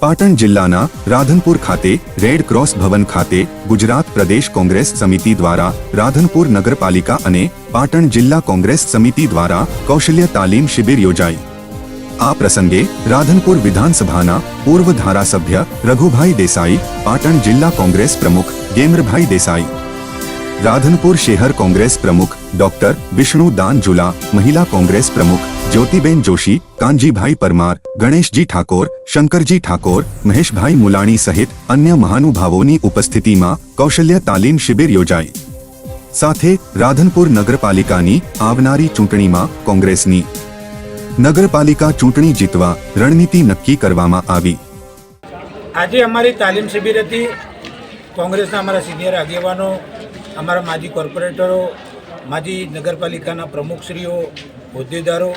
પાટણ જિલ્લાના રાધનપુર ખાતે red cross ભવન ખાતે ગુજરાત પ્રદેશ કોંગ્રેસ સમિતિ દ્વારા રાધનપુર નગરપાલિકા અને પાટણ જિલ્લા કોંગ્રેસ સમિતિ દ્વારા કૌશલ્ય તાલીમ શિબિર યોજાઈ। આ પ્રસંગે રાધનપુર વિધાનસભાના પૂર્વ ધારાસભ્ય રઘુભાઈ દેસાઈ, પાટણ જિલ્લા કોંગ્રેસ પ્રમુખ ગેમરભાઈ દેસાઈ, રાધનપુર શહેર કોંગ્રેસ પ્રમુખ ડોક્ટર વિષ્ણુ દાન ઝુલા, મહિલા કોંગ્રેસ પ્રમુખ જ્યોતિબેન જોશી, કાનજીભાઈ પરમાર, ગણેશજી ઠાકોર, શંકરજી ઠાકોર, મહેશભાઈ મુલાણી સહિત અન્ય મહાનુભાવોની ઉપસ્થિતિમાં કૌશલ્ય તાલીમ શિબિર યોજાઈ। સાથે રાધનપુર નગરપાલિકાની આવનારી ચૂંટણીમાં કોંગ્રેસની નગરપાલિકા ચૂંટણી જીતવા રણનીતિ નક્કી કરવામાં આવી। આજે અમારી તાલીમ શિબિર હતી। કોંગ્રેસના અમારા સિનિયર આગેવાનો, અમારા માજી કોર્પોરેટરો, માજી નગરપાલિકાના પ્રમુખશ્રીઓ, હોદ્દેદારો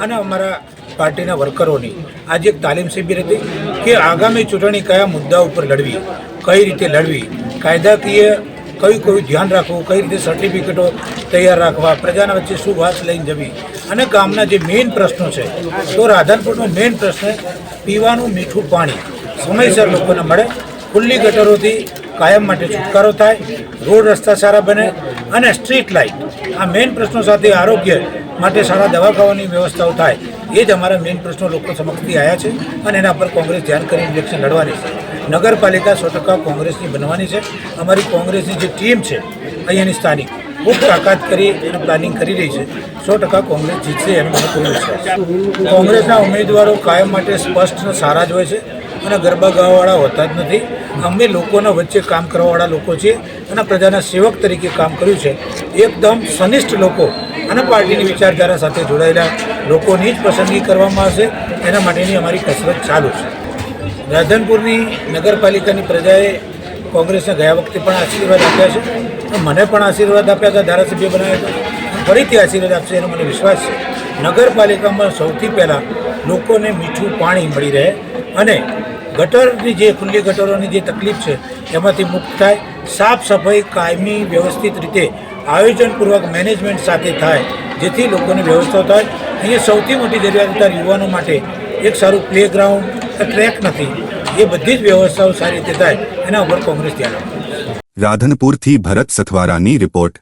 અને અમારા પાર્ટીના વર્કરોની આજે એક તાલીમ શિબિર હતી કે આગામી ચૂંટણી કયા મુદ્દા ઉપર લડવી, કઈ રીતે લડવી, કાયદાકીય કયું ધ્યાન રાખવું, કઈ રીતે સર્ટિફિકેટો તૈયાર રાખવા, પ્રજાના વચ્ચે શું વાત લઈને જવી અને ગામના જે મેઇન પ્રશ્નો છે, તો રાધનપુરનો મેઇન પ્રશ્ન પીવાનું મીઠું પાણી સમયસર લોકોને મળે, ખુલ્લી ગટરોથી કાયમ માટે છુટકારો થાય, રોડ રસ્તા સારા બને અને સ્ટ્રીટ લાઇટ, આ મેઇન પ્રશ્નો સાથે આરોગ્ય માટે સારા દવાખાનાની વ્યવસ્થાઓ થાય, એ જ અમારા મેઇન પ્રશ્નો લોકો સમક્ષથી આવ્યા છે અને એના પર કોંગ્રેસ ધ્યાન કરીને ઇલેક્શન લડવાની છે। નગરપાલિકા 100% કોંગ્રેસની બનવાની છે। અમારી કોંગ્રેસની જે ટીમ છે અહીંયાની સ્થાનિક ખૂબ તાકાત કરી અને પ્લાનિંગ કરી રહી છે। 100% કોંગ્રેસ જીતશે એનો મને પૂરો વિશ્વાસ છે। કોંગ્રેસના ઉમેદવારો કાયમ માટે સ્પષ્ટ સારા જ હોય છે અને ગરબા ગાવાવાળા હોતા જ નથી। અમે લોકોના વચ્ચે કામ કરવાવાળા લોકો છીએ અને પ્રજાના સેવક તરીકે કામ કર્યું છે। એકદમ સનિષ્ઠ લોકો અને પાર્ટીની વિચારધારા સાથે જોડાયેલા લોકોની જ પસંદગી કરવામાં આવશે, એના માટેની અમારી કસરત ચાલુ છે। રાધનપુરની નગરપાલિકાની પ્રજાએ કોંગ્રેસને ગયા વખતે પણ આશીર્વાદ આપ્યા છે, મને પણ આશીર્વાદ આપ્યા હતા, ધારાસભ્ય બનાવ્યા હતા, ફરીથી આશીર્વાદ આપશે એનો મને વિશ્વાસ છે। નગરપાલિકામાં સૌથી પહેલાં લોકોને મીઠું પાણી મળી રહે અને ગટરની જે ખુલ્લી ગટરોની જે તકલીફ છે એમાંથી મુક્ત થાય, સાફ સફાઈ કાયમી વ્યવસ્થિત રીતે આયોજનપૂર્વક મેનેજમેન્ટ સાથે થાય, જેથી લોકોની વ્યવસ્થા થાય। અહીંયા સૌથી મોટી જરૂરિયાત યુવાનો માટે એક સારું પ્લેગ્રાઉન્ડ, ટ્રેક નથી, એ બધી જ વ્યવસ્થાઓ સારી રીતે થાય, એના ઉપર કોંગ્રેસ ધ્યાન આપે। રાધનપુરથી ભરત સથવારાની રિપોર્ટ।